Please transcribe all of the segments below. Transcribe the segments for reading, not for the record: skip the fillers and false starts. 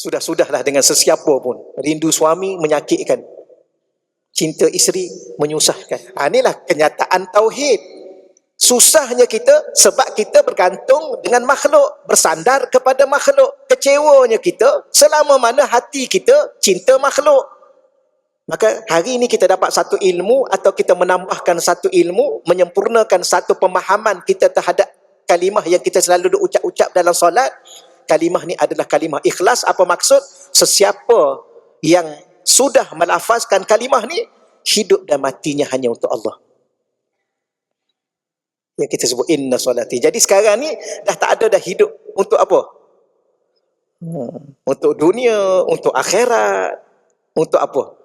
Sudah-sudahlah dengan sesiapa pun. Rindu suami menyakitkan, cinta isteri menyusahkan. Inilah kenyataan tauhid. Susahnya kita sebab kita bergantung dengan makhluk, bersandar kepada makhluk. Kecewanya kita selama mana hati kita cinta makhluk. Maka hari ini kita dapat satu ilmu atau kita menambahkan satu ilmu, menyempurnakan satu pemahaman kita terhadap kalimah yang kita selalu ucap-ucap dalam solat. Kalimah ni adalah kalimah ikhlas. Apa maksud? Sesiapa yang sudah melafazkan kalimah ni, hidup dan matinya hanya untuk Allah. Yang kita sebut inna solati. Jadi sekarang ni dah tak ada dah hidup untuk apa? Untuk dunia, untuk akhirat, untuk apa?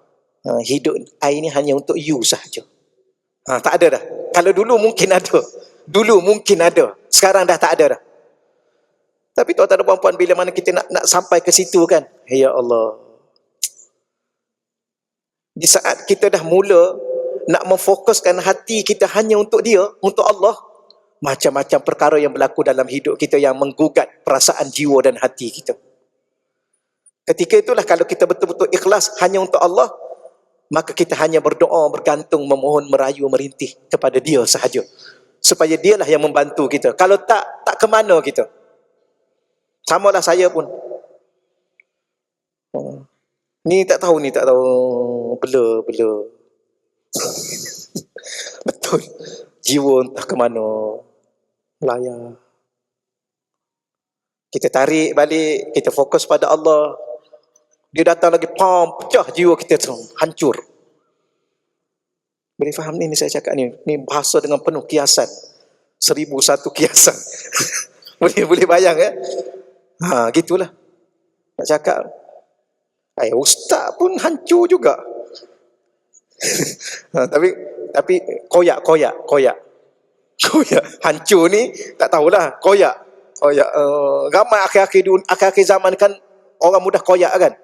Hidup ini hanya untuk you sahaja. Tak ada dah. Kalau dulu mungkin ada. Dulu mungkin ada. Sekarang dah tak ada dah. Tapi tuan-tuan dan puan-puan, bila mana kita nak sampai ke situ kan? Ya Allah. Di saat kita dah mula nak memfokuskan hati kita hanya untuk dia, untuk Allah, macam-macam perkara yang berlaku dalam hidup kita yang menggugat perasaan jiwa dan hati kita. Ketika itulah kalau kita betul-betul ikhlas hanya untuk Allah, maka kita hanya berdoa, bergantung, memohon, merayu, merintih kepada dia sahaja. Supaya dialah yang membantu kita. Kalau tak ke mana kita. Samalah saya pun. Ni tak tahu. Bela. Betul. Jiwa entah ke mana. Layar. Kita tarik balik, kita fokus pada Allah. Dia datang lagi, pecah jiwa kita tu, hancur. Boleh faham ni saya cakap ni? Ni bahasa dengan penuh kiasan. 1001 kiasan. boleh bayang ya? Gitulah. Nak cakap. Ustaz pun hancur juga. Tapi koyak. Hancur ni tak tahulah, koyak. Ramai akhir-akhir zaman kan orang mudah koyak kan.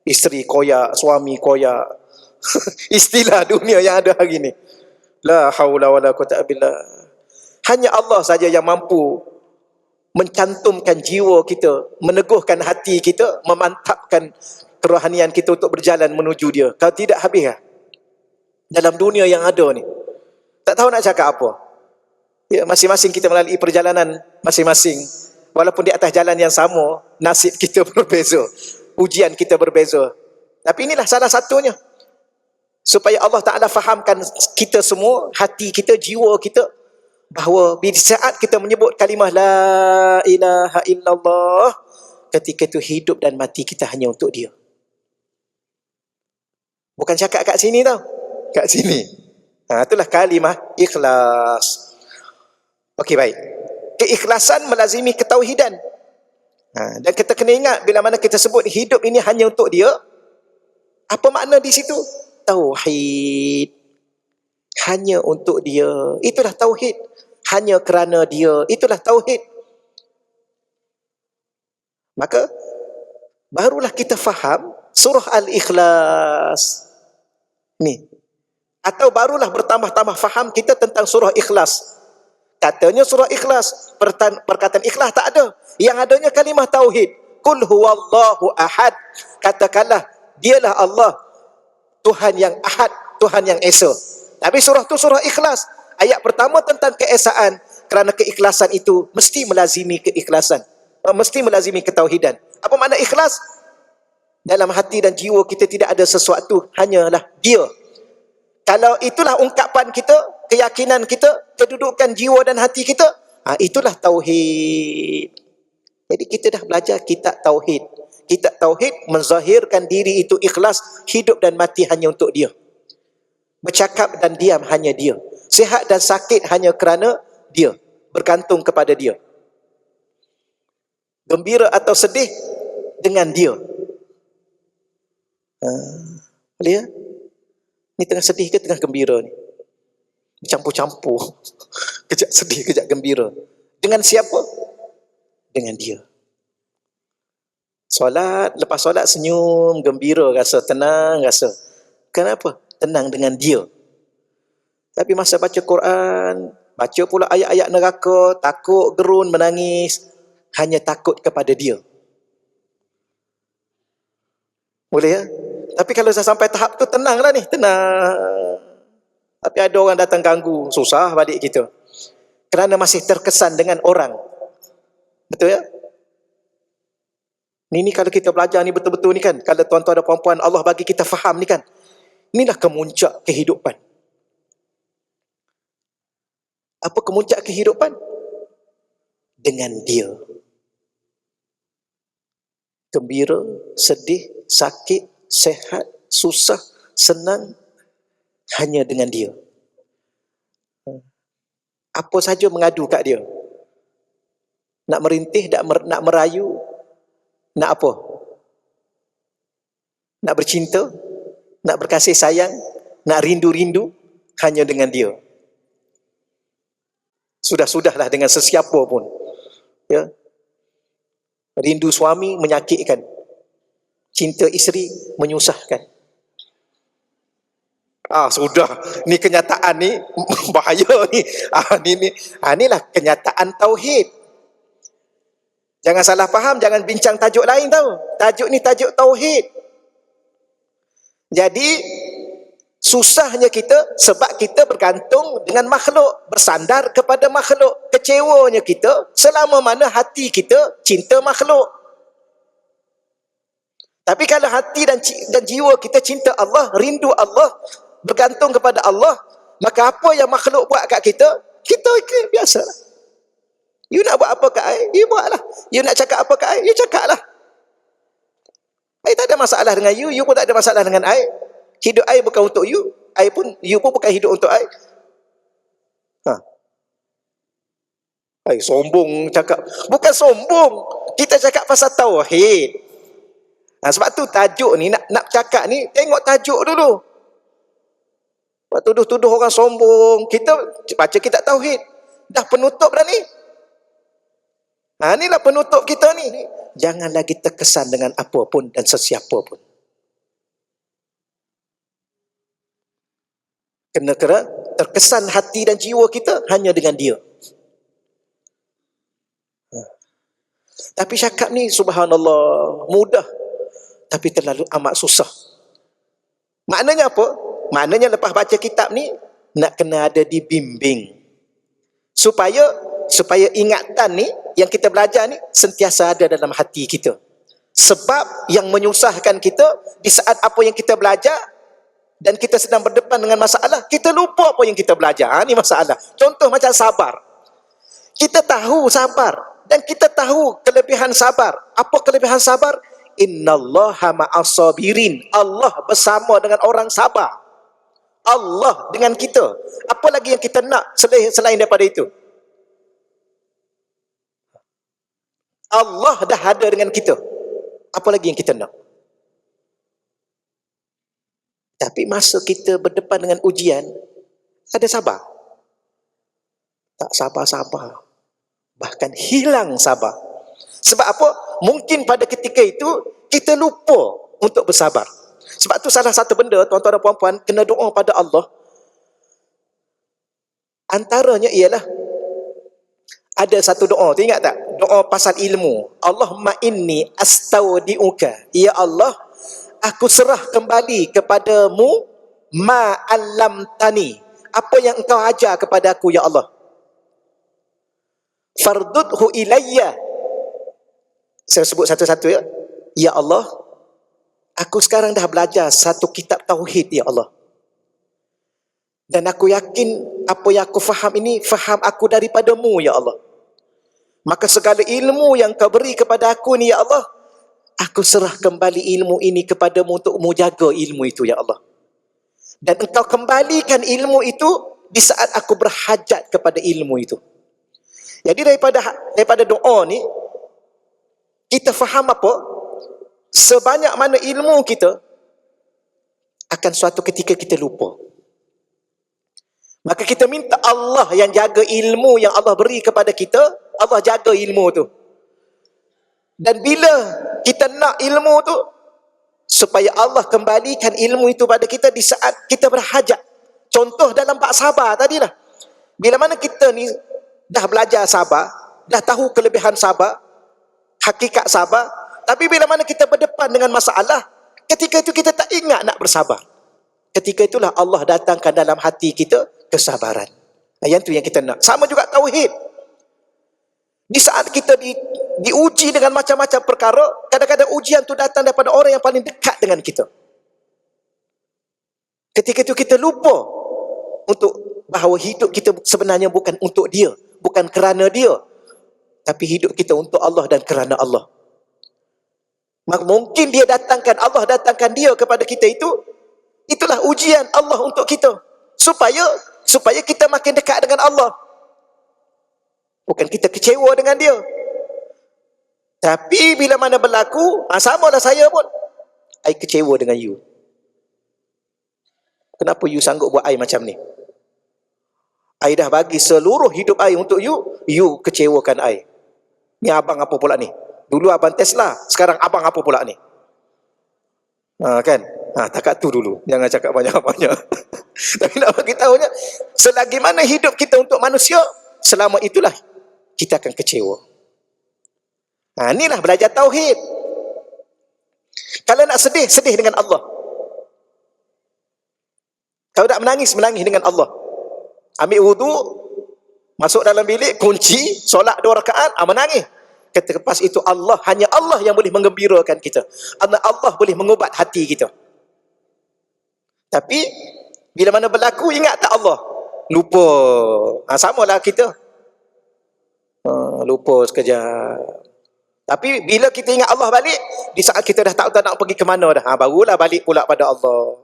Isteri koyak, suami koyak. Istilah dunia yang ada hari ni. La haula wala quwwata illa billah. Hanya Allah saja yang mampu mencantumkan jiwa kita, meneguhkan hati kita, memantapkan kerohanian kita untuk berjalan menuju dia. Kalau tidak, habis lah. Dalam dunia yang ada ni. Tak tahu nak cakap apa. Ya, masing-masing kita melalui perjalanan masing-masing. Walaupun di atas jalan yang sama, nasib kita berbeza. Ujian kita berbeza. Tapi inilah salah satunya. Supaya Allah Ta'ala fahamkan kita semua, hati kita, jiwa kita, bahawa di saat kita menyebut kalimah La ilaha illallah, ketika itu hidup dan mati kita hanya untuk dia. Bukan cakap kat sini tau. Kat sini. Itulah kalimah ikhlas. Okey, baik. Keikhlasan melazimi ketauhidan. Dan kita kena ingat, bila mana kita sebut hidup ini hanya untuk dia, apa makna di situ? Tauhid. Hanya untuk dia. Itulah tauhid. Hanya kerana dia. Itulah tauhid. Maka barulah kita faham surah Al-Ikhlas ni. Atau barulah bertambah-tambah faham kita tentang surah Ikhlas. Katanya surah Ikhlas, perkataan ikhlas tak ada. Yang adanya kalimah tauhid. Qul huwallahu ahad. Katakanlah, dialah Allah, Tuhan yang ahad, Tuhan yang esa. Tapi surah tu surah Ikhlas. Ayat pertama tentang keesaan. Kerana keikhlasan itu mesti melazimi keikhlasan. Mesti melazimi ketauhidan. Apa makna ikhlas? Dalam hati dan jiwa kita tidak ada sesuatu, hanyalah dia. Kalau itulah ungkapan kita, keyakinan kita, kedudukan jiwa dan hati kita, itulah tauhid. Jadi kita dah belajar kitab tauhid. Kitab tauhid menzahirkan diri itu ikhlas, hidup dan mati hanya untuk dia. Bercakap dan diam hanya dia. Sihat dan sakit hanya kerana dia. Bergantung kepada dia. Gembira atau sedih dengan dia. Boleh ya? Ni tengah sedih ke tengah gembira ni? Campur-campur. Kejap sedih, kejap gembira. Dengan siapa? Dengan dia. Solat, lepas solat senyum, gembira rasa, tenang rasa. Kenapa? Tenang dengan dia. Tapi masa baca Quran, baca pula ayat-ayat neraka, takut, gerun, menangis, hanya takut kepada dia. Boleh ya? Tapi kalau dah sampai tahap tu tenanglah ni, tenang. Tapi ada orang datang ganggu, susah balik kita. Kerana masih terkesan dengan orang. Betul ya? Ni kalau kita belajar ni betul-betul ni kan, kalau tuan-tuan dan puan-puan Allah bagi kita faham ni kan, inilah kemuncak kehidupan. Apa kemuncak kehidupan? Dengan dia. Gembira, sedih, sakit, sehat, susah, senang, hanya dengan dia. Apa saja mengadu kat dia. Nak merintih, nak merayu, nak apa? Nak bercinta, nak berkasih sayang, nak rindu-rindu, hanya dengan dia. Sudah-sudahlah dengan sesiapa pun. Ya. Rindu suami menyakitkan. Cinta isteri menyusahkan. Sudah. Ni kenyataan ni bahaya ni. Inilah kenyataan tauhid. Jangan salah faham, jangan bincang tajuk lain tau. Tajuk ni tajuk tauhid. Jadi susahnya kita sebab kita bergantung dengan makhluk, bersandar kepada makhluk. Kecewanya kita selama mana hati kita cinta makhluk. Tapi kalau hati dan jiwa kita cinta Allah, rindu Allah, bergantung kepada Allah, maka apa yang makhluk buat kat kita, kita biasalah. You nak buat apa kat I, you buatlah. You nak cakap apa kat I, you cakaplah. I tak ada masalah dengan you, you pun tak ada masalah dengan I. Hidup I bukan untuk you, you pun bukan hidup untuk I. I sombong cakap. Bukan sombong, kita cakap pasal tauhid. Sebab tu tajuk ni, nak cakap ni, tengok tajuk dulu. Buat tuduh-tuduh orang sombong, kita baca kitab tauhid. Dah penutup dah ni. Inilah penutup kita ni. Jangan lagi terkesan dengan apa pun dan sesiapa pun. Kena terkesan hati dan jiwa kita hanya dengan dia. Tapi cakap ni subhanallah mudah, tapi terlalu amat susah. Maknanya apa? Maknanya lepas baca kitab ni nak kena ada dibimbing. Supaya ingatan ni yang kita belajar ni sentiasa ada dalam hati kita. Sebab yang menyusahkan kita di saat apa yang kita belajar dan kita sedang berdepan dengan masalah, kita lupa apa yang kita belajar. Ni masalah. Contoh macam sabar. Kita tahu sabar dan kita tahu kelebihan sabar. Apa kelebihan sabar? Innallaha ma'as sabirin. Allah bersama dengan orang sabar. Allah dengan kita. Apa lagi yang kita nak selain daripada itu? Allah dah ada dengan kita. Apa lagi yang kita nak? Tapi masa kita berdepan dengan ujian, ada sabar? Tak sabar-sabar. Bahkan hilang sabar. Sebab apa? Mungkin pada ketika itu, kita lupa untuk bersabar. Sebab tu salah satu benda, tuan-tuan dan puan-puan, kena doa pada Allah. Antaranya ialah, ada satu doa, tu ingat tak? Doa pasal ilmu. Allahumma inni astaudi'uka. Ya Allah, aku serah kembali kepadamu ma'allamtani. Apa yang engkau ajar kepada aku, ya Allah. Fardudhu ilayya. Saya sebut satu-satu ya. Ya Allah, aku sekarang dah belajar satu kitab tauhid, ya Allah. Dan aku yakin apa yang aku faham ini, faham aku daripadamu, ya Allah. Maka segala ilmu yang kau beri kepada aku ni, ya Allah, aku serah kembali ilmu ini kepadamu untuk menjaga ilmu itu, ya Allah. Dan engkau kembalikan ilmu itu di saat aku berhajat kepada ilmu itu. Jadi daripada doa ni, kita faham apa? Sebanyak mana ilmu kita, akan suatu ketika kita lupa. Maka kita minta Allah yang jaga ilmu yang Allah beri kepada kita, Allah jaga ilmu tu. Dan bila kita nak ilmu tu, supaya Allah kembalikan ilmu itu pada kita di saat kita berhajat. Contoh dalam bab sabar tadilah. Bila mana kita ni dah belajar sabar, dah tahu kelebihan sabar, hakikat sabar, tapi bila mana kita berdepan dengan masalah, Ketika itu kita tak ingat nak bersabar. Ketika itulah Allah datangkan dalam hati kita kesabaran. Yang tu yang kita nak. Sama juga tauhid. Di saat kita diuji dengan macam-macam perkara, kadang-kadang ujian tu datang daripada orang yang paling dekat dengan kita. Ketika itu kita lupa untuk bahawa hidup kita sebenarnya bukan untuk dia, bukan kerana dia, tapi hidup kita untuk Allah dan kerana Allah. Maka mungkin Allah datangkan dia kepada kita itu, itulah ujian Allah untuk kita. Supaya kita makin dekat dengan Allah. Bukan kita kecewa dengan dia. Tapi bila mana berlaku, samalah saya pun, I kecewa dengan you. Kenapa you sanggup buat I macam ni? I dah bagi seluruh hidup I untuk you kecewakan I. Ni abang apa pula ni? Dulu abang Tesla, sekarang abang apa pula ni? Kan? Takat tu dulu. Jangan cakap banyak-banyak. Tapi nak bagi tahunya, selagi mana hidup kita untuk manusia, selama itulah kita akan kecewa. Inilah belajar tauhid. Kalau nak sedih, sedih dengan Allah. Kalau nak menangis, menangis dengan Allah. Ambil wudu, masuk dalam bilik, kunci, solat 2 rakaat, menangis. Lepas itu hanya Allah yang boleh menggembirakan kita. Allah boleh mengubat hati kita. Tapi bila mana berlaku, ingat tak Allah? Lupa. Samalah kita. Lupa sekejap. Tapi bila kita ingat Allah balik, di saat kita dah tak tahu nak pergi ke mana dah, barulah balik pula pada Allah.